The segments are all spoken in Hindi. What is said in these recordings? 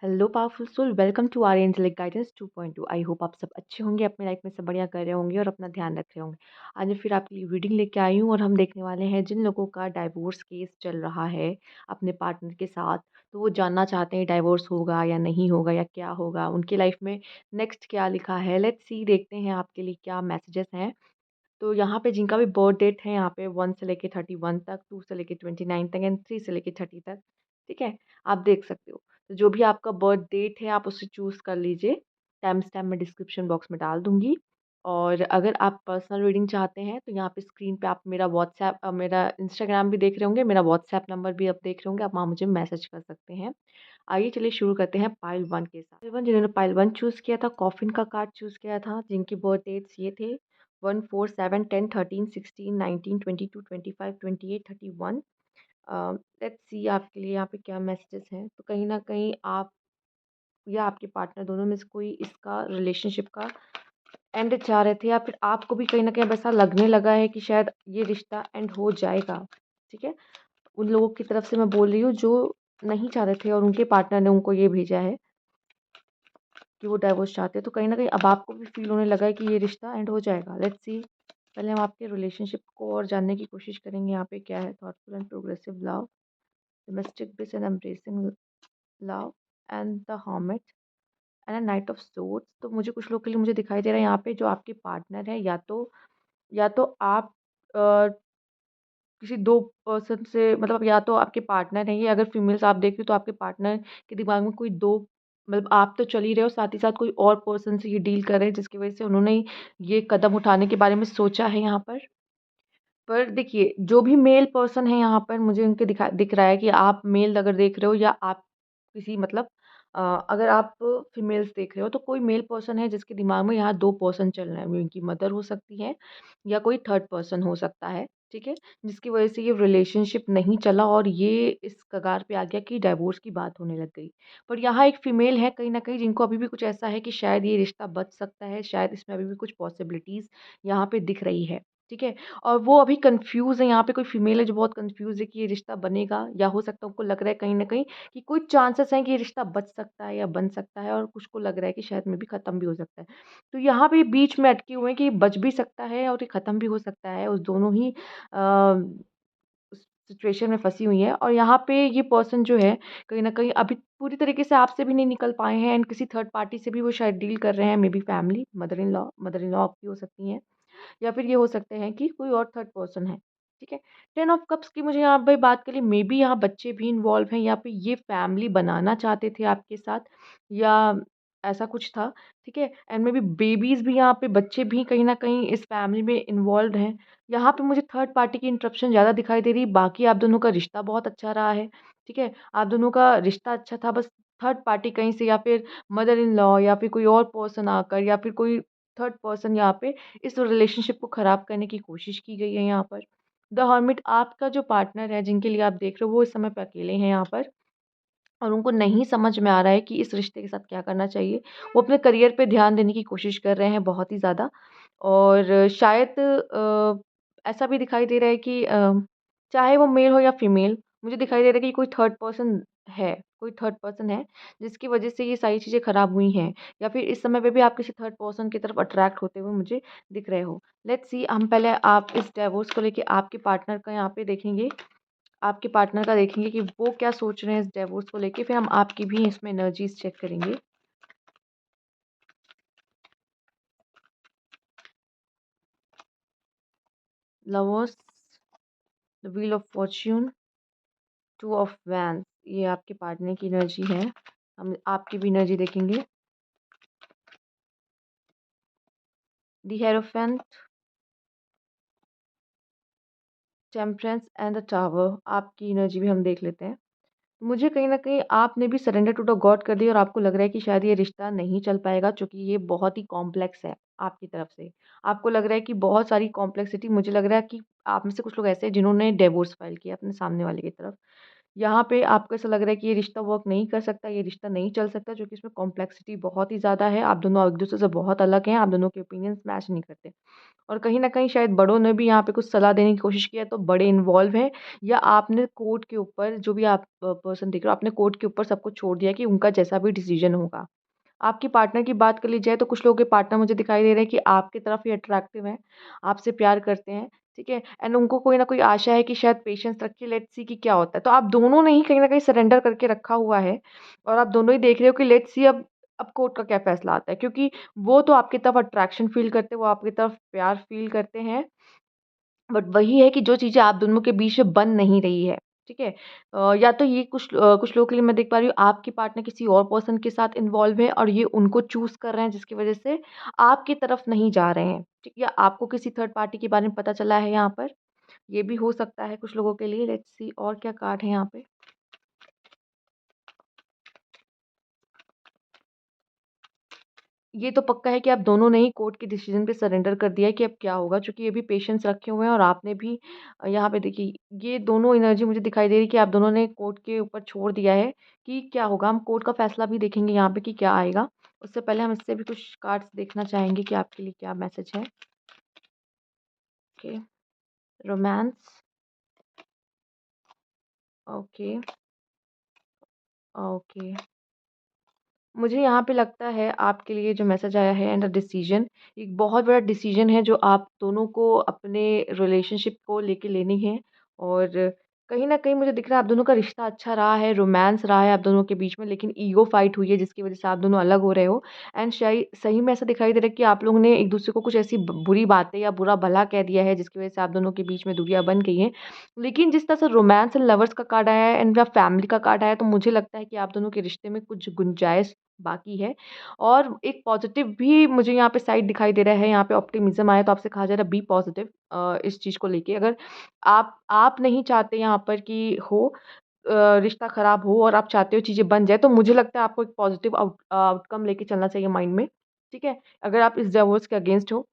Hello powerful soul, welcome to our angelic guidance 2.2। I hope आप सब अच्छे होंगे, अपने लाइफ में सब बढ़िया कर रहे होंगे और अपना ध्यान रख रहे होंगे। आज मैं फिर आपके लिए रीडिंग लेके आई हूँ और हम देखने वाले हैं जिन लोगों का डाइवोर्स केस चल रहा है अपने पार्टनर के साथ। तो वो जानना चाहते हैं डाइवोर्स होगा या नहीं होगा या क्या होगा उनकी लाइफ में, नेक्स्ट क्या लिखा है। लेट्स सी, देखते हैं आपके लिए क्या मैसेजेस हैं। तो यहाँ पे जिनका भी बर्थ डेट है, यहाँ पे 1 से लेके 31 तक, 2 से लेके 29 तक एंड 3 से लेके 30 तक। ठीक है, आप देख सकते हो। तो जो भी आपका बर्थ डेट है आप उसे चूज़ कर लीजिए। टाइम स्टैम्प मैं डिस्क्रिप्शन बॉक्स में डाल दूंगी। और अगर आप पर्सनल रीडिंग चाहते हैं तो यहाँ पे स्क्रीन पे आप मेरा व्हाट्सएप, मेरा इंस्टाग्राम भी देख रहे होंगे, मेरा व्हाट्सएप नंबर भी आप देख रहे होंगे, आप वहाँ मुझे मैसेज कर सकते हैं। आइए चलिए शुरू करते हैं पाइल वन के साथ। पाइल वन, जिन्होंने पाइल वन चूज़ किया था, कॉफिन का कार्ड चूज़ किया था, जिनकी बर्थ डेट्स ये थे 1 4 7 10 13 16 19 22 25 28 31। लेट्स सी आपके लिए यहाँ पे क्या मैसेजेस हैं। तो कहीं ना कहीं आप या आपके पार्टनर दोनों में से कोई इसका रिलेशनशिप का एंड चाह रहे थे, या फिर आपको भी कहीं ना कहीं अब ऐसा लगने लगा है कि शायद ये रिश्ता एंड हो जाएगा। ठीक है, उन लोगों की तरफ से मैं बोल रही हूँ जो नहीं चाह रहे थे और उनके पार्टनर ने उनको ये भेजा है कि वो डाइवोर्स चाहते हैं। तो कहीं न कहीं अब आपको भी फ़ील होने लगा है कि ये रिश्ता एंड हो जाएगा। लेट्स सी, पहले हम आपके रिलेशनशिप को और जानने की कोशिश करेंगे। यहाँ पे क्या है? Thoughtful and progressive love, domestic bliss and embracing love and the hermit and a knight of swords. तो मुझे कुछ लोग के लिए मुझे दिखाई दे रहा है यहाँ पे जो आपके पार्टनर है, या तो आप अ, किसी 2 पर्सन से, मतलब या तो आपके पार्टनर हैं ये, अगर फीमेल्स आप देख रहे हो तो आपके पार्टनर के दिमाग में कोई 2, मतलब आप तो चल ही रहे हो, साथ ही साथ कोई और पर्सन से ये डील कर रहे हैं जिसकी वज़ह से उन्होंने ये कदम उठाने के बारे में सोचा है यहाँ पर। पर देखिए, जो भी मेल पर्सन है यहाँ पर मुझे उनके दिख रहा है कि आप मेल अगर देख रहे हो या आप किसी, मतलब अगर आप फीमेल्स देख रहे हो तो कोई मेल पर्सन है जिसके दिमाग में यहाँ 2 पर्सन चल रहे हैं। वो उनकी मदर हो सकती है या कोई थर्ड पर्सन हो सकता है, ठीक है? जिसकी वज़ह से ये रिलेशनशिप नहीं चला और ये इस कगार पे आ गया कि डाइवोर्स की बात होने लग गई। पर यहाँ एक फीमेल है कहीं न कहीं जिनको अभी भी कुछ ऐसा है कि शायद ये रिश्ता बच सकता है, शायद इसमें अभी भी कुछ पॉसिबिलिटीज़ यहाँ पे दिख रही है, ठीक है? और वो अभी कन्फ्यूज़ है, यहाँ पे कोई फीमेल है जो बहुत कन्फ्यूज़ है कि ये रिश्ता बनेगा, या हो सकता है उनको लग रहा है कहीं न कहीं कि कुछ चांसेस हैं कि ये रिश्ता बच सकता है या बन सकता है, और कुछ को लग रहा है कि शायद मे बी ख़त्म भी हो सकता है। तो यहाँ पे बीच में अटके हुए हैं कि ये बच भी सकता है और ये ख़त्म भी हो सकता है। उस दोनों ही उस सिचुएशन में फँसी हुई हैं, और यहाँ पे ये पर्सन जो है कहीं न कहीं अभी पूरी तरीके से आपसे भी नहीं निकल पाए हैं, एंड किसी थर्ड पार्टी से भी वो शायद डील कर रहे हैं, may be family, mother in law आपकी हो सकती हैं, या फिर ये हो सकते हैं कि कोई और थर्ड पर्सन है, ठीक है? 10 ऑफ कप्स की मुझे यहाँ पे बात करें, मे बी यहाँ बच्चे भी इन्वॉल्व हैं, या फिर ये फैमिली बनाना चाहते थे आपके साथ, या ऐसा कुछ था, ठीक है? एंड मे बी बेबीज़ भी, यहाँ पे बच्चे भी कहीं न कहीं इस फैमिली में इन्वॉल्व्ड हैं। यहाँ पे मुझे थर्ड पार्टी की इंटरप्शन ज़्यादा दिखाई दे रही है, बाकी आप दोनों का रिश्ता बहुत अच्छा रहा है, ठीक है? आप दोनों का रिश्ता अच्छा था, बस थर्ड पार्टी कहीं से, या फिर मदर इन लॉ या फिर कोई और पर्सन आकर, या फिर कोई थर्ड पर्सन यहाँ पे इस रिलेशनशिप को ख़राब करने की कोशिश की गई है यहाँ पर। द हर्मिट, आपका जो पार्टनर है जिनके लिए आप देख रहे हो वो इस समय पे अकेले हैं यहाँ पर, और उनको नहीं समझ में आ रहा है कि इस रिश्ते के साथ क्या करना चाहिए। वो अपने करियर पे ध्यान देने की कोशिश कर रहे हैं बहुत ही ज़्यादा, और शायद ऐसा भी दिखाई दे रहा है कि चाहे वो मेल हो या फीमेल, मुझे दिखाई दे रहा है कि कोई थर्ड पर्सन है जिसकी वज़ह से ये सारी चीज़ें ख़राब हुई हैं, या फिर इस समय पे भी आप किसी थर्ड पर्सन की तरफ अट्रैक्ट होते हुए मुझे दिख रहे हो। लेट्स सी, हम पहले आप इस डिवोर्स को लेके आपके पार्टनर का यहाँ पे देखेंगे। आपके पार्टनर का देखेंगे कि वो क्या सोच रहे हैं इस डिवोर्स को लेके, फिर हम आपकी भी इसमें एनर्जीज़ चेक करेंगे। Lovers, the wheel of Fortune, two of vents, ये आपके पार्टनर की एनर्जी है। हम आपकी भी एनर्जी देखेंगे। The hierophant, temperance and the tower, आपकी एनर्जी भी हम देख लेते हैं। मुझे कहीं न कहीं आपने भी सरेंडर टू द गॉड कर दिया, और आपको लग रहा है कि शायद ये रिश्ता नहीं चल पाएगा, चूँकि ये बहुत ही कॉम्प्लेक्स है आपकी तरफ से। आपको लग रहा है कि बहुत सारी कॉम्प्लेक्सिटी, मुझे लग रहा है कि आप में से कुछ लोग ऐसे हैं जिन्होंने डिवोर्स फाइल किया अपने सामने वाले की तरफ। यहाँ पे आपको ऐसा लग रहा है कि ये रिश्ता वर्क नहीं कर सकता, ये रिश्ता नहीं चल सकता, क्योंकि इसमें कॉम्प्लेक्सिटी बहुत ही ज़्यादा है। आप दोनों एक-दूसरे से बहुत अलग हैं, आप दोनों के ओपिनियंस मैच नहीं करते। और कहीं न कहीं शायद बड़ों ने भी यहाँ पे कुछ सलाह देने की कोशिश की है, तो बड़े इन्वॉल्व हैं, या आपने कोर्ट के ऊपर, जो भी आप पर्सन देख रहे हो, आपने कोर्ट के ऊपर सब कुछ छोड़ दिया है कि उनका जैसा भी डिसीज़न होगा। आपकी पार्टनर की बात कर ली जाए, तो कुछ लोगों के पार्टनर मुझे दिखाई दे रहे हैं कि आपकी तरफ ही अट्रैक्टिव हैं, आपसे प्यार करते हैं, ठीक है? एंड उनको कोई न कोई आशा है कि शायद पेशेंस रखिए, लेट्स सी कि क्या होता है। तो आप दोनों ने ही कहीं न कहीं सरेंडर करके रखा हुआ है, और आप दोनों ही देख रहे हो कि लेट्स सी अब कोर्ट का क्या फैसला आता है, क्योंकि वो तो आपकी तरफ अट्रैक्शन फ़ील करते हैं, वो आपकी तरफ प्यार फ़ील करते हैं, बट वही है कि जो चीज़ें आप दोनों के बीच में बन नहीं रही है, ठीक है? या तो ये कुछ लोगों के लिए मैं देख पा रही हूँ, आपके पार्टनर किसी और पर्सन के साथ इन्वॉल्व है और ये उनको चूज़ कर रहे हैं, जिसकी वज़ह से आपकी तरफ नहीं जा रहे हैं, ठीक? या आपको किसी थर्ड पार्टी के बारे में पता चला है यहाँ पर, ये भी हो सकता है कुछ लोगों के लिए। लेट्स सी और क्या कार्ड है यहाँ पे। ये तो पक्का है कि आप दोनों ने ही कोर्ट के डिसीज़न पे सरेंडर कर दिया है कि अब क्या होगा, चूँकि ये भी पेशेंस रखे हुए हैं, और आपने भी यहाँ पे देखिए, ये दोनों एनर्जी मुझे दिखाई दे रही है कि आप दोनों ने कोर्ट के ऊपर छोड़ दिया है कि क्या होगा। हम कोर्ट का फैसला भी देखेंगे यहाँ पे कि क्या आएगा। उससे पहले हम इससे भी कुछ कार्ड्स देखना चाहेंगे कि आपके लिए क्या मैसेज है। Okay, romance, okay, okay. मुझे यहाँ पे लगता है आपके लिए जो मैसेज आया है एंड अ डिसीजन, एक बहुत बड़ा डिसीजन है जो आप दोनों को अपने रिलेशनशिप को लेके लेनी है, और कहीं न कहीं मुझे दिख रहा है आप दोनों का रिश्ता अच्छा रहा है, रोमांस रहा है आप दोनों के बीच में, लेकिन ईगो फाइट हुई है जिसकी वज़ह से आप दोनों अलग हो रहे हो। एंड शायद सही में ऐसा दिखाई दे रहा है कि आप लोगों ने एक-दूसरे को कुछ ऐसी ब बुरी बातें या बुरा-भला कह दिया है, जिसकी वज़ह से आप दोनों के बीच में दूरियाँ बन गई हैं। लेकिन जिस तरह से रोमांस एंड लवर्स का कार्ड आया है एंड या फैमिली का कार्ड आया है, तो मुझे लगता है कि आप दोनों के रिश्ते में कुछ गुंजाइश बाकी है, और एक पॉज़िटिव भी मुझे यहाँ पे साइड दिखाई दे रहा है, यहाँ पे ऑप्टिमिज़्म आया, तो आपसे कहा जा रहा है बी पॉज़िटिव इस चीज़ को लेके। अगर आप नहीं चाहते यहाँ पर कि रिश्ता ख़राब हो, और आप चाहते हो चीज़ें बन जाएँ, तो मुझे लगता है आपको एक पॉज़िटिव आउटकम लेके चलना चाहिए माइंड में, ठीक है? अगर आप इस डिवोर्स के अगेंस्ट हो।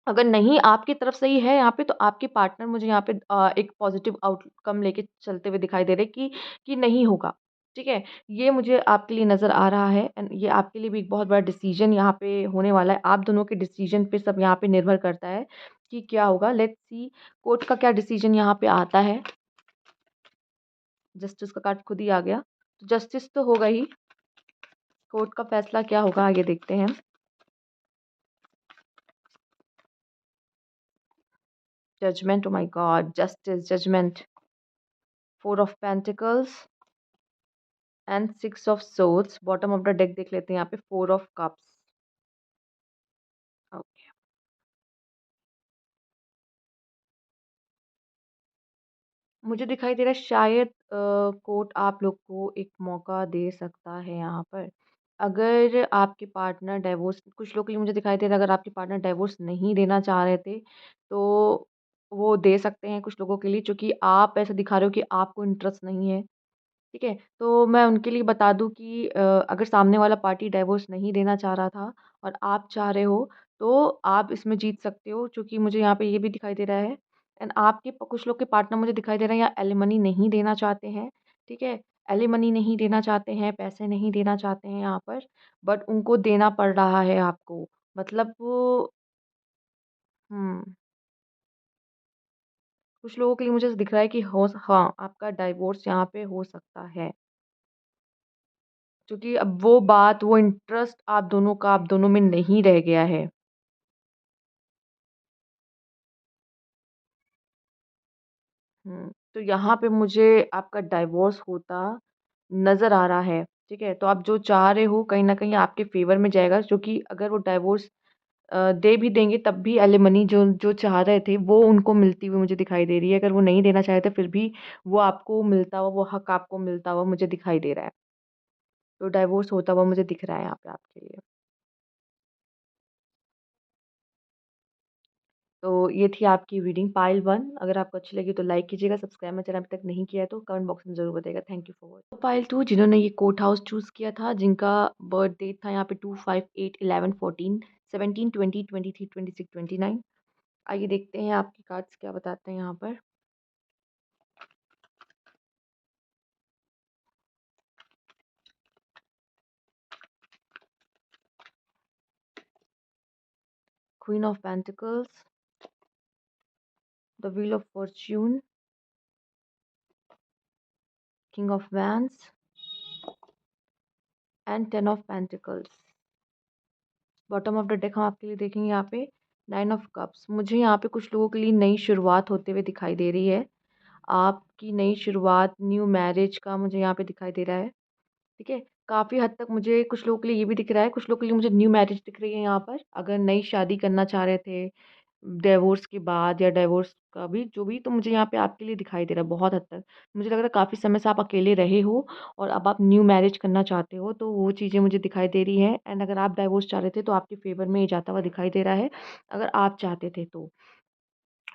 अगर नहीं आपकी तरफ से ही है यहाँ पे, तो आपके पार्टनर मुझे यहाँ पे एक पॉज़िटिव आउटकम लेके चलते हुए दिखाई दे रहे हैं कि नहीं होगा, ठीक है? ये मुझे आपके लिए नज़र आ रहा है, एंड ये आपके लिए भी एक बहुत बड़ा डिसीज़न यहाँ पे होने वाला है। आप दोनों के डिसीज़न पे सब यहाँ पे निर्भर करता है कि क्या होगा। लेट्स सी कोर्ट का क्या डिसीज़न यहाँ पे आता है। जस्टिस का कार्ड खुद ही आ गया। तो जस्टिस तो होगा ही, कोर्ट का फ़ैसला क्या होगा आगे देखते हैं। Judgement, oh my God! Justice, judgement, 4 of pentacles and 6 of swords. Bottom of the deck देख लेते हैं यहाँ पे, 4 ऑफ कप्स। ओके, मुझे दिखाई दे रहा है शायद कोर्ट आप लोग को एक मौका दे सकता है यहाँ पर। अगर आपके पार्टनर डाइवोर्स, कुछ लोग के लिए मुझे दिखाई दे रहा है, अगर आपके पार्टनर डाइवोर्स नहीं देना चाह रहे थे, तो वो दे सकते हैं कुछ लोगों के लिए, चूँकि आप ऐसा दिखा रहे हो कि आपको इंटरेस्ट नहीं है। ठीक है? तो मैं उनके लिए बता दूँ कि अगर सामने वाला पार्टी डाइवोर्स नहीं देना चाह रहा था और आप चाह रहे हो, तो आप इसमें जीत सकते हो, चूँकि मुझे यहाँ पे ये भी दिखाई दे रहा है। एंड आपके कुछ लोग के पार्टनर मुझे दिखाई दे रहे हैं या एलिमनी नहीं देना चाहते हैं, ठीक है? एलिमनी नहीं देना चाहते हैं, पैसे नहीं देना चाहते हैं यहाँ पर, बट उनको देना पड़ रहा है आपको। मतलब वो हुँ, कुछ लोगों के लिए मुझे दिख रहा है कि हाँ, आपका डाइवोर्स यहाँ पे हो सकता है। क्योंकि अब वो बात, वो इंटरेस्ट आप दोनों में नहीं रह गया है। तो यहाँ पे मुझे आपका डाइवोर्स होता नज़र आ रहा है, ठीक है? तो आप जो चाह रहे हो कहीं न कहीं आपके फ़ेवर में जाएगा, क्योंकि अगर वो डाइवोर्स दे भी देंगे, तब भी एलिमनी जो जो चाह रहे थे वो उनको मिलती हुई मुझे दिखाई दे रही है। अगर वो नहीं देना चाह रहे थे, फिर भी वो आपको मिलता हुआ, वो हक आपको मिलता हुआ मुझे दिखाई दे रहा है। तो डाइवोर्स होता हुआ मुझे दिख रहा है यहाँ पे आपके लिए। तो ये थी आपकी रीडिंग पाइल 1। अगर आपको अच्छी लगी तो लाइक कीजिएगा, सब्सक्राइब मेरा चैनल अभी तक नहीं किया है तो कमेंट बॉक्स में ज़रूर बताइएगा। Thank you for watching. Pile 2, जिन्होंने ये कोर्ट हाउस चूज़ किया था, जिनका बर्थ डेट था यहाँ पे 2, 5, 8, 11, 14, 17, 20, 23, 26, 29। आइए देखते हैं आपके कार्ड्स क्या बताते हैं यहाँ पर। Queen of pentacles, the wheel of Fortune, king of wands and 10 of pentacles. Bottom of the deck हम आपके लिए देखेंगे यहाँ पे 9 ऑफ कप्स। मुझे यहाँ पे कुछ लोगों के लिए नई शुरुआत होते हुए दिखाई दे रही है। आपकी नई शुरुआत, न्यू मैरिज का मुझे यहाँ पे दिखाई दे रहा है। ठीक है, काफ़ी हद तक मुझे कुछ लोगों के लिए ये भी दिख रहा है, कुछ लोगों के लिए मुझे न्यू मैरिज दिख रही है यहाँ पर। अगर नई शादी करना चाह रहे थे डिवोर्स के बाद या डिवोर्स का भी जो भी, तो मुझे यहाँ पे आपके लिए दिखाई दे रहा है बहुत हद तक। मुझे लग रहा है काफ़ी समय से आप अकेले रहे हो और अब आप न्यू मैरिज करना चाहते हो, तो वो चीज़ें मुझे दिखाई दे रही हैं। एंड अगर आप डिवोर्स चाह रहे थे तो आपके फेवर में ये जाता हुआ दिखाई दे रहा है, अगर आप चाहते थे तो।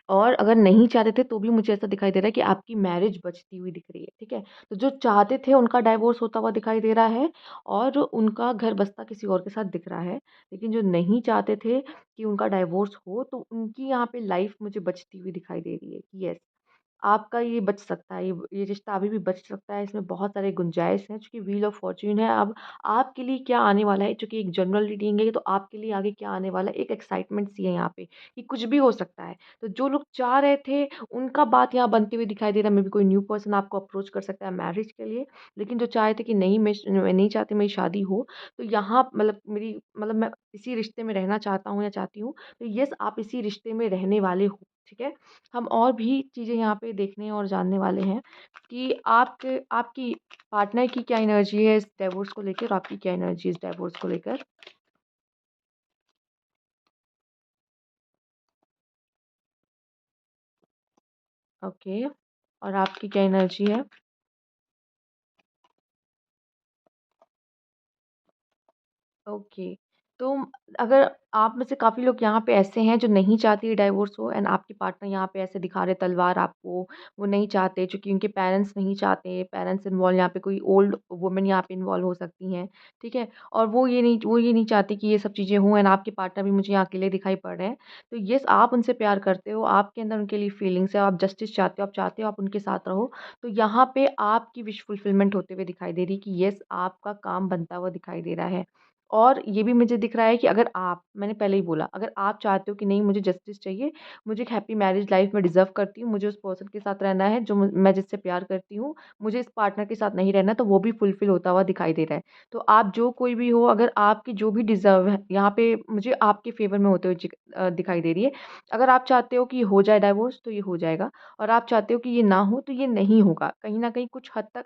और अगर नहीं चाहते थे तो भी मुझे ऐसा दिखाई दे रहा है कि आपकी मैरिज बचती हुई दिख रही है। ठीक है, तो जो चाहते थे उनका डाइवोर्स होता हुआ दिखाई दे रहा है और उनका घर बसता किसी और के साथ दिख रहा है। लेकिन जो नहीं चाहते थे कि उनका डाइवोर्स हो, तो उनकी यहाँ पे लाइफ मुझे बचती हुई दिखाई दे रही है कि यस, आपका ये बच सकता है, ये रिश्ता अभी भी बच सकता है, इसमें बहुत सारे गुंजाइश हैं। चूँकि व्हील ऑफ फॉर्च्यून है, अब आपके लिए क्या आने वाला है, चूँकि एक जनरल रीडिंग है, तो आपके लिए आगे क्या आने वाला है, एक एक्साइटमेंट सी है यहाँ पे कि कुछ भी हो सकता है। तो जो लोग चाह रहे थे, उनका बात यहाँ बनते हुए दिखाई दे रहा है। मे बी कोई न्यू पर्सन आपको अप्रोच कर सकता है मैरिज के लिए, लेकिन जो चाहे थे कि नहीं, मैं नहीं चाहती मेरी शादी हो, तो यहाँ मतलब मैं इसी रिश्ते में रहना चाहता हूँ या चाहती हूँ, तो येस, आप इसी रिश्ते में रहने वाले हो। ठीक है? हम और भी चीज़ें यहाँ पे देखने और जानने वाले हैं कि आपकी पार्टनर की क्या एनर्जी है इस डिवोर्स को लेकर और आपकी क्या एनर्जी है इस डिवोर्स को लेकर। ओके, और आपकी क्या एनर्जी है। ओके। तो अगर आप में से काफ़ी लोग यहाँ पे ऐसे हैं जो नहीं चाहती डाइवोर्स हो एंड आपके पार्टनर यहाँ पे ऐसे दिखा रहे तलवार आपको, वो नहीं चाहते चूँकि उनके पेरेंट्स नहीं चाहते, पेरेंट्स इन्वॉल्व, यहाँ पे कोई ओल्ड वुमन यहाँ पे इन्वॉल्व हो सकती हैं, ठीक है? और वो ये नहीं चाहती कि ये सब चीज़ें हों एंड आपके पार्टनर भी मुझे यहाँ अकेले दिखाई पड़ रहे हैं। तो येस, आप उनसे प्यार करते हो, आपके अंदर उनके लिए फीलिंग्स है, आप जस्टिस चाहते हो, आप चाहते हो आप उनके साथ रहो। तो यहाँ पे आपकी विश फुलफिलमेंट होते हुए दिखाई दे रही है कि येस, आपका काम बनता हुआ दिखाई दे रहा है। और ये भी मुझे दिख रहा है कि अगर आप, मैंने पहले ही बोला, अगर आप चाहते हो कि नहीं, मुझे जस्टिस चाहिए, मुझे एक हैप्पी मैरिज लाइफ में डिज़र्व करती हूँ, मुझे उस पर्सन के साथ रहना है जो मैं जिससे प्यार करती हूँ, मुझे इस पार्टनर के साथ नहीं रहना, तो वो भी फुलफ़िल होता हुआ दिखाई दे रहा है। तो आप जो कोई भी हो, अगर आपकी जो भी डिज़र्व है, यहाँ पे मुझे आपके फ़ेवर में होते हुए दिखाई दे रही है। अगर आप चाहते हो कि हो जाए डाइवोर्स, तो ये हो जाएगा और आप चाहते हो कि ये ना हो, तो ये नहीं होगा। कहीं न कहीं कुछ हद तक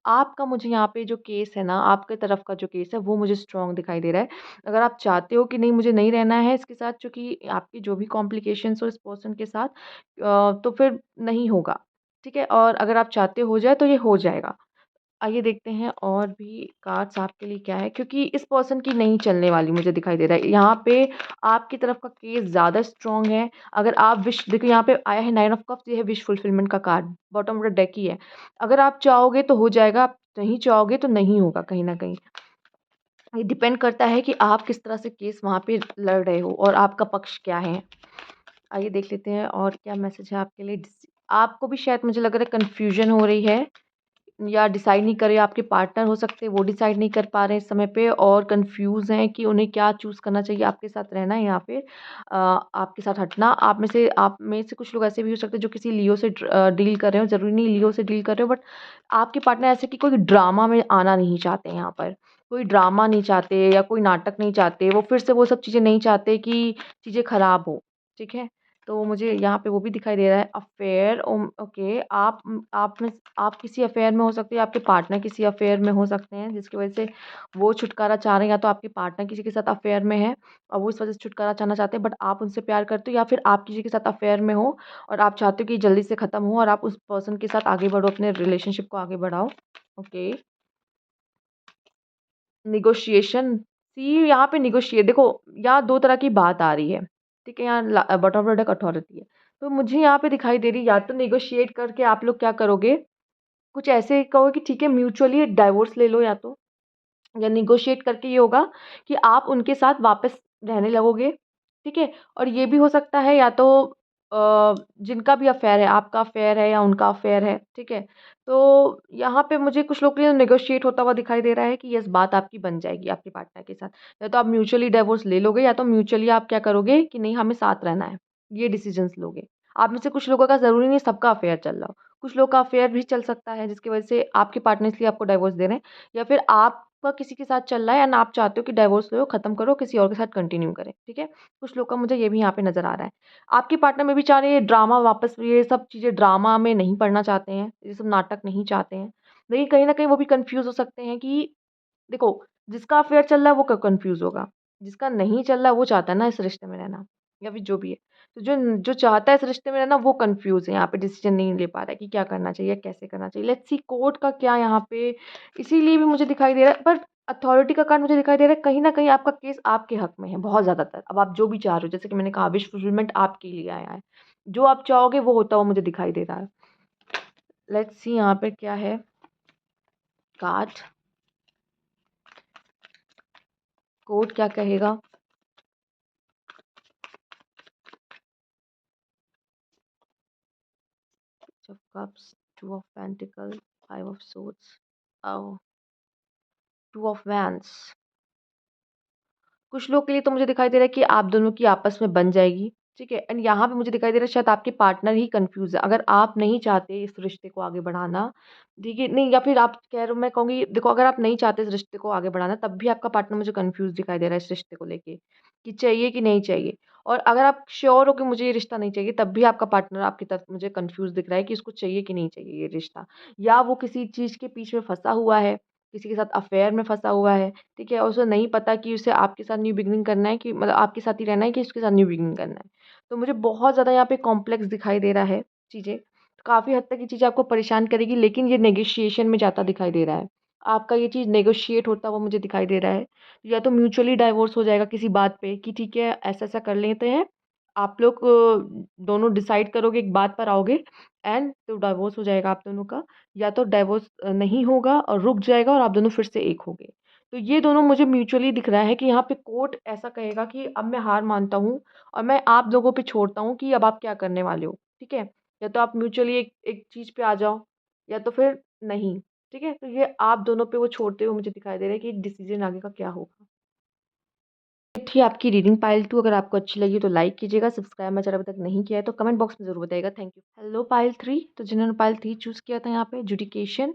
आपका मुझे यहाँ पे जो केस है ना, आपके तरफ का जो केस है, वो मुझे स्ट्रॉन्ग दिखाई दे रहा है। अगर आप चाहते हो कि नहीं, मुझे नहीं रहना है इसके साथ, चूँकि आपकी जो भी कॉम्प्लिकेशंस हो इस पर्सन के साथ, तो फिर नहीं होगा, ठीक है? और अगर आप चाहते हो जाए, तो ये हो जाएगा। आइए देखते हैं और भी कार्ड्स आपके लिए क्या है, क्योंकि इस पर्सन की नहीं चलने वाली मुझे दिखाई दे रहा है। यहाँ पे आपकी तरफ का केस ज़्यादा स्ट्रॉन्ग है। अगर आप विश देखो, यहाँ पे आया है 9 ऑफ कप्स, ये है विश फुलफिलमेंट का card, bottom of the deck ही है। अगर आप चाहोगे तो हो जाएगा, आप नहीं चाहोगे तो नहीं होगा कहीं न कहीं। ये डिपेंड करता है कि आप किस तरह से केस वहाँ पे लड़ रहे हो और आपका पक्ष क्या है। आइए देख लेते हैं और क्या मैसेज है आपके लिए। आपको भी शायद मुझे लग रहा है कन्फ्यूज़न हो रही है या डिसाइड नहीं कर रहे, आपके पार्टनर हो सकते हैं वो डिसाइड नहीं कर पा रहे हैं इस समय पे और कंफ्यूज हैं कि उन्हें क्या चूज़ करना चाहिए, आपके साथ रहना है या फिर आपके साथ हटना। आप में से कुछ लोग ऐसे भी हो सकते हैं जो किसी लियो से डील कर रहे हो, ज़रूरी नहीं लियो से डील कर रहे हो, बट आपके पार्टनर ऐसे कि कोई ड्रामा में आना नहीं चाहते हैं यहाँ पर। कोई ड्रामा नहीं चाहते या कोई नाटक नहीं चाहते, वो फिर से वो सब चीज़ें नहीं चाहते कि चीज़ें खराब हो, ठीक है? तो मुझे यहाँ पे वो भी दिखाई दे रहा है अफ़ेयर। ओके, आप किसी अफ़ेयर में हो सकते हैं, आपके पार्टनर किसी अफ़ेयर में हो सकते हैं, जिसकी वजह से वो छुटकारा चाह रहे हैं, या तो आपके पार्टनर किसी के साथ अफ़ेयर में है और वो इस वजह से छुटकारा चाहना चाहते हैं, बट आप उनसे प्यार करते हो, या फिर आप किसी के साथ अफ़ेयर में हो और आप चाहते हो कि जल्दी से ख़त्म हो और आप उस पर्सन के साथ आगे बढ़ो, अपने रिलेशनशिप को आगे बढ़ाओ। ओके, नेगोशिएशन, सी यहाँ पे नेगोशिएट देखो, यहाँ 2 तरह की बात आ रही है, ठीक है? यहाँ bottom of the deck authority है। तो मुझे यहाँ पे दिखाई दे रही है, या तो नेगोशिएट करके आप लोग क्या करोगे, कुछ ऐसे कहो कि ठीक है, म्यूचुअली डाइवोर्स ले लो, या नेगोशिएट करके ये होगा कि आप उनके साथ वापस रहने लगोगे, ठीक है? और ये भी हो सकता है, या तो जिनका भी अफेयर है, आपका अफेयर है या उनका अफेयर है, ठीक है? तो यहाँ पे मुझे कुछ लोग के लिए नेगोशिएट होता हुआ दिखाई दे रहा है कि यस बात आपकी बन जाएगी आपके पार्टनर के साथ। या तो आप म्यूचुअली डिवोर्स ले लोगे या तो म्यूचुअली आप क्या करोगे कि नहीं हमें साथ रहना है, ये डिसीजंस लोगे। आप में से कुछ लोगों का ज़रूरी नहीं सबका अफेयर चल रहा हो। कुछ लोग का अफेयर भी चल सकता है जिसकी वजह से आपके पार्टनर इसलिए आपको डिवोर्स दे रहे हैं या फिर आपका किसी के साथ चल रहा है एंड आप चाहते हो कि डिवोर्स लो, खत्म करो, किसी और के साथ कंटिन्यू करें, ठीक है? कुछ लोग का मुझे ये भी यहाँ पे नज़र आ रहा है। आपके पार्टनर में भी चाह रहे हैं ड्रामा वापस ये सब चीज़ें ड्रामा में नहीं पड़ना चाहते हैं, ये सब नाटक नहीं चाहते हैं। लेकिन कहीं न कहीं वो भी कन्फ्यूज़ हो सकते हैं कि देखो, जिसका अफ़ेयर चल रहा है वो क कन्फ्यूज़ होगा, जिसका नहीं चल रहा है वो चाहता है ना इस रिश्ते में रहना या फिर जो भी है। तो जो जो चाहता है इस रिश्ते में रहना वो कन्फ्यूज़ है, यहाँ पे डिसीज़न नहीं ले पा रहा है कि क्या करना चाहिए, कैसे करना चाहिए। लेट्स सी कोर्ट का क्या यहाँ पे इसीलिए भी मुझे दिखाई दे रहा है पर अथॉरिटी का कार्ड मुझे दिखाई दे रहा है कहीं न कहीं आपका केस आपके हक़ में है बहुत ज़्यादातर। अब आप जो भी चाह रहे हो जैसे कि मैंने कहा विश फुलफिलमेंट आपके लिए आया है। जो आप चाहोगे वो होता हुआ मुझे दिखाई दे रहा है। लेट्स सी यहाँ पे क्या है कार्ड कोर्ट क्या कहेगा? of Cups, Two of Pentacles, Five of Swords, oh, Two of Wands। कुछ लोग के लिए तो मुझे दिखाई दे रहा है कि आप दोनों की आपस में बन जाएगी, ठीक है? एंड यहाँ पे मुझे दिखाई दे रहा है शायद आपके पार्टनर ही कन्फ्यूज़ है। अगर आप नहीं चाहते इस रिश्ते को आगे बढ़ाना, ठीक है? नहीं या फिर आप कह रहे हो मैं कहूँगी देखो अगर आप नहीं चाहते इस रिश्ते को आगे बढ़ाना तब भी आपका पार्टनर मुझे कन्फ्यूज़ दिखाई दे रहा है इस रिश्ते को लेके, कि चाहिए कि नहीं चाहिए। और अगर आप श्योर हो कि मुझे ये रिश्ता नहीं चाहिए तब भी आपका पार्टनर आपकी तरफ मुझे कन्फ्यूज़ दिख रहा है कि इसको चाहिए कि नहीं चाहिए ये रिश्ता। या वो किसी चीज़ के बीच में फँसा हुआ है, किसी के साथ अफ़ेयर में फँसा हुआ है। ठीक है? और उसे नहीं पता कि उसे आपके साथ न्यू बिगिनिंग करना है कि मतलब आपके साथ ही रहना है कि उसके साथ न्यू बिगिनिंग करना है। तो मुझे बहुत ज़्यादा यहाँ पे कॉम्प्लेक्स दिखाई दे रहा है चीज़ें। काफ़ी हद तक ये चीज़ें आपको परेशान करेगी लेकिन ये नेगोशिएशन में जाता दिखाई दे रहा है। आपका ये चीज़ नेगोशिएट होता हुआ मुझे दिखाई दे रहा है। या तो म्यूचुअली डाइवोर्स हो जाएगा किसी बात पे कि ठीक है ऐसा-ऐसा कर लेते हैं। आप लोग दोनों डिसाइड करोगे एक बात पर आओगे एंड तो डाइवोर्स हो जाएगा आप दोनों का। या तो डाइवोर्स नहीं होगा और रुक जाएगा और आप दोनों फिर से एक होगे। तो ये दोनों मुझे म्यूचुअली दिख रहा है कि यहाँ पे कोर्ट ऐसा कहेगा कि अब मैं हार मानता हूँ और मैं आप लोगों पे छोड़ता हूँ कि अब आप क्या करने वाले हो, ठीक है? या तो आप म्यूचुअली एक एक चीज़ पे आ जाओ या तो फिर नहीं, ठीक है? तो ये आप दोनों पे वो छोड़ते हुए मुझे दिखाई दे रहा है कि डिसीज़न आगे का क्या होगा। ये थी आपकी रीडिंग पाइल 2 अगर आपको अच्छी लगी तो लाइक कीजिएगा, सब्सक्राइब मेरा चैनल अभी तक नहीं किया है तो कमेंट बॉक्स में ज़रूर बताइएगा। Thank you. हेलो पाइल 3 तो जिन्होंने पाइल 3 चूज़ किया था यहाँ पे एजुकेशन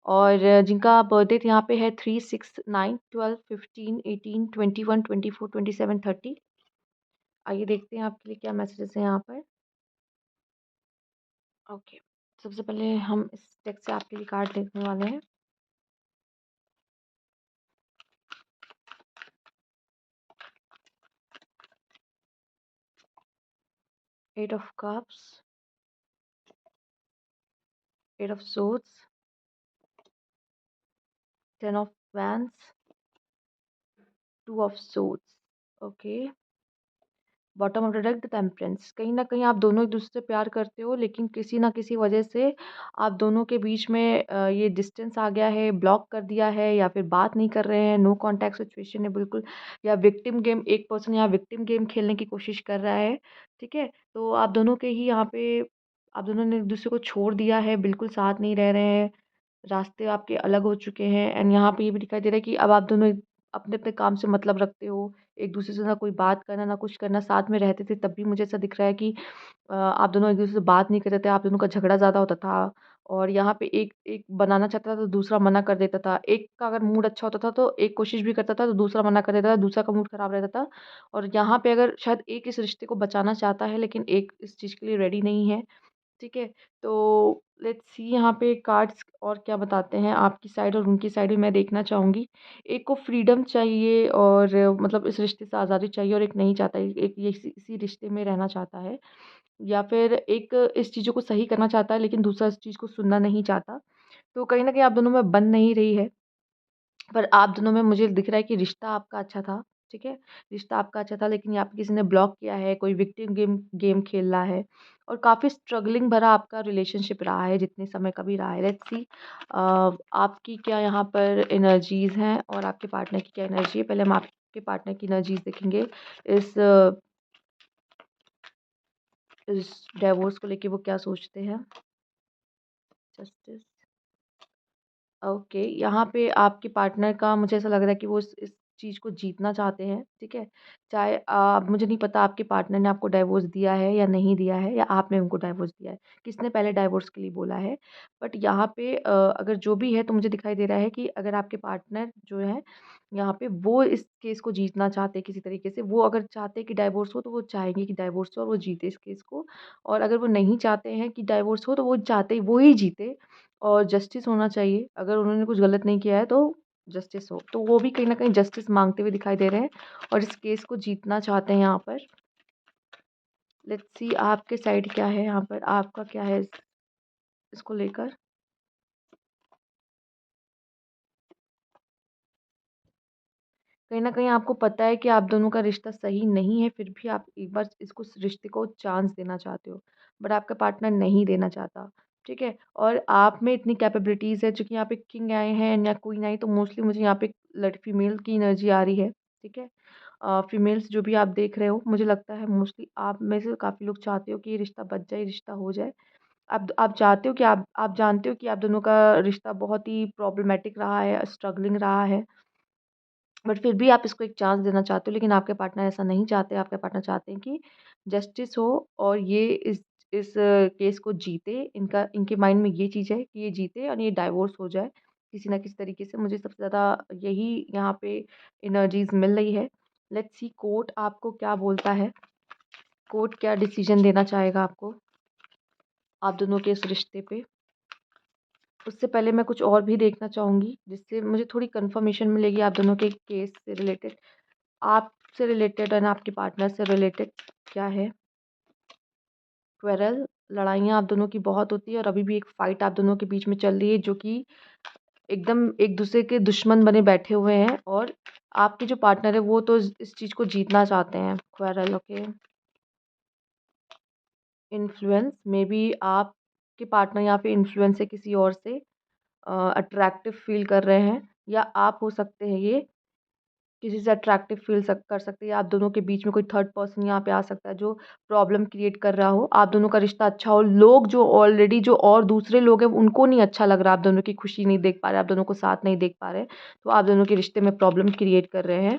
और जिनका बर्थडे यहाँ पे है 3, 6, 9, 12, 15, 18, 21, 24, 27, 30। आइए देखते हैं आपके लिए क्या मैसेजेस हैं यहाँ पर। ओके, सबसे पहले हम इस डेक से आपके लिए कार्ड देखने वाले हैं। Eight of cups, eight of swords, 10 of wands, 2 of swords. Okay, bottom of the deck the temperance. कहीं न कहीं आप दोनों एक-दूसरे से प्यार करते हो लेकिन किसी न किसी वजह से आप दोनों के बीच में ये डिस्टेंस आ गया है, ब्लॉक कर दिया है या फिर बात नहीं कर रहे हैं, नो कॉन्टैक्ट सिचुएशन है बिल्कुल या विक्टिम गेम एक पर्सन यहाँ विक्टिम गेम खेलने की कोशिश कर रहा है, ठीक है? तो आप दोनों के ही यहाँ पे आप दोनों ने एक-दूसरे को छोड़ दिया है, बिल्कुल साथ नहीं रह रहे हैं। रास्ते आपके अलग हो चुके हैं एंड यहाँ पे ये भी दिखाई दे रहा है कि अब आप दोनों अपने-अपने काम से मतलब रखते हो। एक-दूसरे से ना कोई बात करना, ना कुछ करना, साथ में रहते थे तब भी मुझे ऐसा दिख रहा है कि आप दोनों एक-दूसरे से बात नहीं करते थे, आप दोनों का झगड़ा ज़्यादा होता था और यहाँ पे एक एक बनाना चाहता था तो दूसरा मना कर देता था। एक का अगर मूड अच्छा होता था तो एक कोशिश भी करता था तो दूसरा मना कर देता था, दूसरा का मूड खराब रहता था और यहाँ पे अगर शायद एक इस रिश्ते को बचाना चाहता है लेकिन एक इस चीज़ के लिए रेडी नहीं है। ठीक है? तो लेट्स सी यहाँ पे कार्ड्स और क्या बताते हैं आपकी साइड और उनकी साइड भी मैं देखना चाहूँगी। एक को फ्रीडम चाहिए और मतलब इस रिश्ते से आज़ादी चाहिए और एक नहीं चाहता एक ये इसी रिश्ते में रहना चाहता है या फिर एक इस चीज़ों को सही करना चाहता है लेकिन दूसरा इस चीज़ को सुनना नहीं चाहता। तो कहीं न कहीं आप दोनों में बन नहीं रही है। पर आप दोनों में मुझे दिख रहा है कि रिश्ता आपका अच्छा था, ठीक है? रिश्ता आपका अच्छा था लेकिन यहाँ पे किसी ने ब्लॉक किया है, कोई विक्टिम गेम गेम खेल रहा है और काफ़ी स्ट्रगलिंग भरा आपका रिलेशनशिप रहा है, जितने समय का भी रहा है। लेट्स सी आपकी क्या यहाँ पर एनर्जीज़ हैं और आपके पार्टनर की क्या एनर्जी है? पहले हम आपके पार्टनर की एनर्जीज़ देखेंगे इस इस डाइवोर्स को लेके वो क्या सोचते हैं। जस्टिस। ओके, यहाँ पे आपके पार्टनर का मुझे ऐसा लग रहा है कि वो इस चीज़ को जीतना चाहते हैं, ठीक है? चाहे मुझे नहीं पता आपके पार्टनर ने आपको डाइवोर्स दिया है या नहीं दिया है, या आपने उनको डाइवोर्स दिया है, किसने पहले डाइवोर्स के लिए बोला है। बट यहाँ पे अगर जो भी है तो मुझे दिखाई दे रहा है कि अगर आपके पार्टनर जो है, यहाँ पे वो इस केस को जीतना चाहते हैं किसी तरीके से, वो अगर चाहते हैं कि डाइवोर्स हो तो वो चाहेंगे कि डाइवोर्स हो और वो जीते इस केस को। और अगर वो नहीं चाहते हैं कि डाइवोर्स हो तो वो चाहते वो ही जीते, और जस्टिस होना चाहिए। अगर उन्होंने कुछ गलत नहीं किया है तो जस्टिस हो। तो वो भी कहीं न कहीं जस्टिस माँगते हुए दिखाई दे रहे हैं और इस केस को जीतना चाहते हैं यहाँ पर। लेट्स सी आपके साइड क्या है यहाँ पर, आपका क्या है इसको लेकर? कहीं न कहीं आपको पता है कि आप दोनों का रिश्ता सही नहीं है, फिर भी आप एक बार इसको रिश्ते को चांस देना चाहते हो, बट आपका पार्टनर नहीं देना चाहता, ठीक है? और आप में इतनी कैपेबिलिटीज़ है, चूँकि यहाँ पे किंग आए हैं या क्वीन आई, तो मोस्टली मुझे यहाँ पे फीमेल की एनर्जी आ रही है, ठीक है? फीमेल्स जो भी आप देख रहे हो, मुझे लगता है मोस्टली आप में से काफ़ी लोग चाहते हो कि ये रिश्ता बच जाए, रिश्ता हो जाए। आप चाहते हो कि आप जानते हो कि आप दोनों का रिश्ता बहुत ही प्रॉब्लमैटिक रहा है, स्ट्रगलिंग रहा है। बट फिर भी आप इसको एक चांस देना चाहते हो, लेकिन आपके पार्टनर ऐसा नहीं चाहते। आपके पार्टनर चाहते हैं कि जस्टिस हो और ये इस केस को जीते। इनके माइंड में ये चीज़ है कि ये जीते और ये डाइवोर्स हो जाए किसी ना किसी तरीके से। मुझे सबसे ज़्यादा यही यहाँ पे एनर्जीज़ मिल रही है। लेट्स सी कोर्ट आपको क्या बोलता है, कोर्ट क्या डिसीजन देना चाहेगा आपको, आप दोनों के इस रिश्ते पे। उससे पहले मैं कुछ और भी देखना चाहूँगी, जिससे मुझे थोड़ी कन्फर्मेशन मिलेगी आप दोनों के केस से रिलेटेड। आपसे रिलेटेड एंड आपके पार्टनर से रिलेटेड क्या है? क्वेरल, लड़ाइयाँ आप दोनों की बहुत होती है और अभी भी एक फ़ाइट आप दोनों के बीच में चल रही है, जो कि एकदम एक-दूसरे के दुश्मन बने बैठे हुए हैं, और आपके जो पार्टनर है वो तो इस चीज़ को जीतना चाहते हैं। Quarrel, okay. इन्फ्लुएंस, मेबी आपके पार्टनर यहाँ पे इन्फ्लुएंस है किसी और से, अट्रैक्टिव फ़ील कर रहे हैं, या आप हो सकते हैं ये किसी से अट्रैक्टिव फ़ील कर सकते हैं, या आप दोनों के बीच में कोई थर्ड पर्सन यहाँ पे आ सकता है जो प्रॉब्लम क्रिएट कर रहा हो। आप दोनों का रिश्ता अच्छा हो, लोग जो ऑलरेडी जो और दूसरे लोग हैं उनको नहीं अच्छा लग रहा, आप दोनों की खुशी नहीं देख पा रहे, आप दोनों को साथ नहीं देख पा रहे, तो आप दोनों के रिश्ते में प्रॉब्लम क्रिएट कर रहे हैं।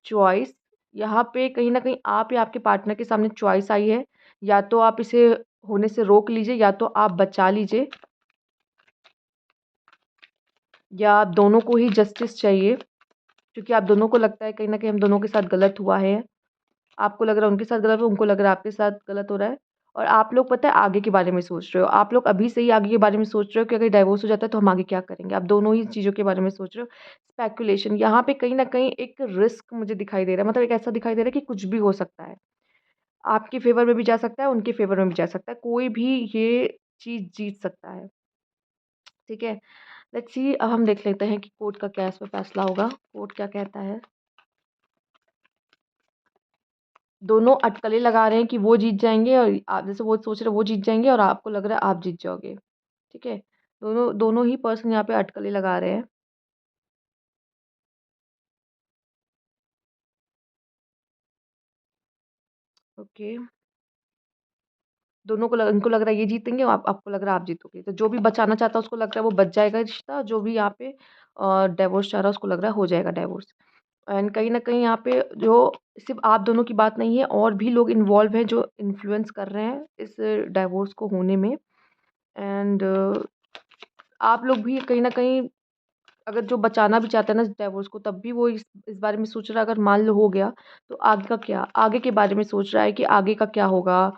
चॉइस, यहाँ पे कहीं न कहीं आप या आपके पार्टनर के सामने चॉइस आई है, या तो आप इसे होने से रोक लीजिए या तो आप बचा लीजिए, या आप दोनों को ही जस्टिस चाहिए, क्योंकि आप दोनों को लगता है कहीं न कहीं हम दोनों के साथ गलत हुआ है। आपको लग रहा है उनके साथ गलत हो, उनको लग रहा है आपके साथ गलत हो रहा है, और आप लोग पता है आगे के बारे में सोच रहे हो। आप लोग अभी से ही आगे के बारे में सोच रहे हो कि अगर डाइवोर्स हो जाता है तो हम आगे क्या करेंगे? आप दोनों ही चीज़ों के बारे में सोच रहे हो। स्पेकुलेशन, यहाँ पे कहीं न कहीं एक रिस्क मुझे दिखाई दे रहा है, मतलब एक ऐसा दिखाई दे रहा है कि कुछ भी हो सकता है। आपके फ़ेवर में भी जा सकता है, उनके फ़ेवर में भी जा सकता है। कोई भी ये चीज़ जीत सकता है, ठीक है? लेट्स सी, अब हम देख लेते हैं कि कोर्ट का क्या इस पे फैसला होगा। कोर्ट क्या कहता है? दोनों अटकलें लगा रहे हैं कि वो जीत जाएँगे, और आप जैसे वो सोच रहे हैं वो जीत जाएँगे और आपको लग रहा है आप जीत जाओगे, ठीक है? दोनों दोनों ही पर्सन यहाँ पे अटकलें लगा रहे हैं। ओके, दोनों को इनको लग रहा है ये जीतेंगे और आपको लग रहा है आप जीतोगे। तो जो भी बचाना चाहता है उसको लग रहा है वो बच जाएगा रिश्ता, जो भी यहाँ पे डिवोर्स चाह रहा है उसको लग रहा है हो जाएगा डिवोर्स। एंड कहीं न कहीं यहाँ पे जो सिर्फ़ आप दोनों की बात नहीं है, और भी लोग इन्वॉल्व हैं जो इन्फ्लुएंस कर रहे हैं इस डिवोर्स को होने में। एंड आप लोग भी कहीं न कहीं, अगर जो बचाना भी चाहता है ना इस डिवोर्स को, तब भी वो इस बारे में सोच रहा है अगर मान लो हो गया, तो आगे का क्या? आगे के बारे में सोच रहा है कि आगे का क्या होगा?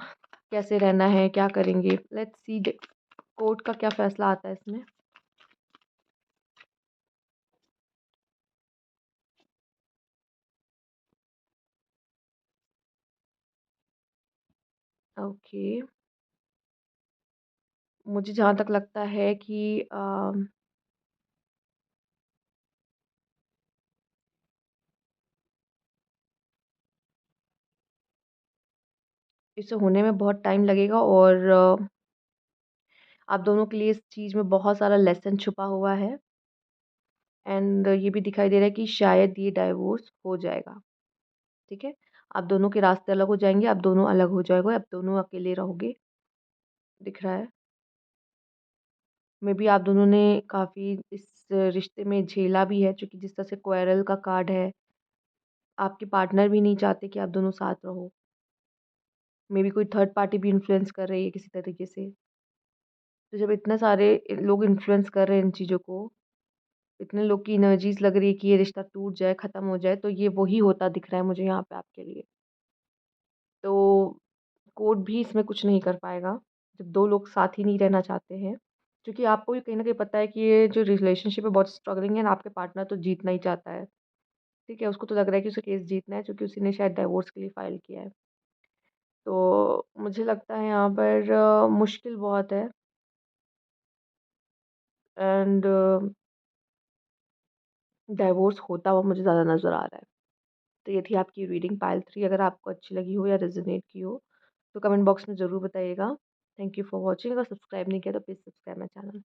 कैसे रहना है? क्या करेंगे? लेट्स सी द कोर्ट का क्या फ़ैसला आता है इसमें? ओके, मुझे जहाँ तक लगता है कि इसे होने में बहुत टाइम लगेगा, और आप दोनों के लिए इस चीज़ में बहुत सारा लेसन छुपा हुआ है। एंड ये भी दिखाई दे रहा है कि शायद ये डाइवोर्स हो जाएगा, ठीक है? आप दोनों के रास्ते अलग हो जाएँगे, आप दोनों अलग हो जाओगे, आप दोनों अकेले रहोगे, दिख रहा है। मेबी आप दोनों ने काफ़ी इस रिश्ते में झेला भी है, क्योंकि जिस तरह से क्वेरल का कार्ड है, आपके पार्टनर भी नहीं चाहते कि आप दोनों साथ रहो। मेबी कोई थर्ड पार्टी भी इन्फ्लुएंस कर रही है किसी तरीके से। तो जब इतने सारे लोग इन्फ्लुएंस कर रहे हैं इन चीज़ों को, इतने लोग की एनर्जीज़ लग रही है कि ये रिश्ता टूट जाए, ख़त्म हो जाए, तो ये वही होता दिख रहा है मुझे यहाँ पे आपके लिए। तो कोर्ट भी इसमें कुछ नहीं कर पाएगा, जब 2 लोग साथ ही नहीं रहना चाहते हैं। क्योंकि आपको भी कहीं न कहीं पता है कि ये जो रिलेशनशिप है बहुत स्ट्रगलिंग है, और आपके पार्टनर तो जीतना ही चाहता है, ठीक है? उसको तो लग रहा है कि उसे केस जीतना है, क्योंकि उसी ने शायद डिवोर्स के लिए फाइल किया है। तो मुझे लगता है यहाँ पर मुश्किल बहुत है, एंड डिवोर्स होता हुआ मुझे ज़्यादा नज़र आ रहा है। तो ये थी आपकी रीडिंग पाइल 3। अगर आपको अच्छी लगी हो या रेज़ोनेट की हो, तो कमेंट बॉक्स में ज़रूर बताइएगा। Thank you for watching. अगर सब्सक्राइब नहीं किया तो प्लीज़ सब्सक्राइब माय चैनल।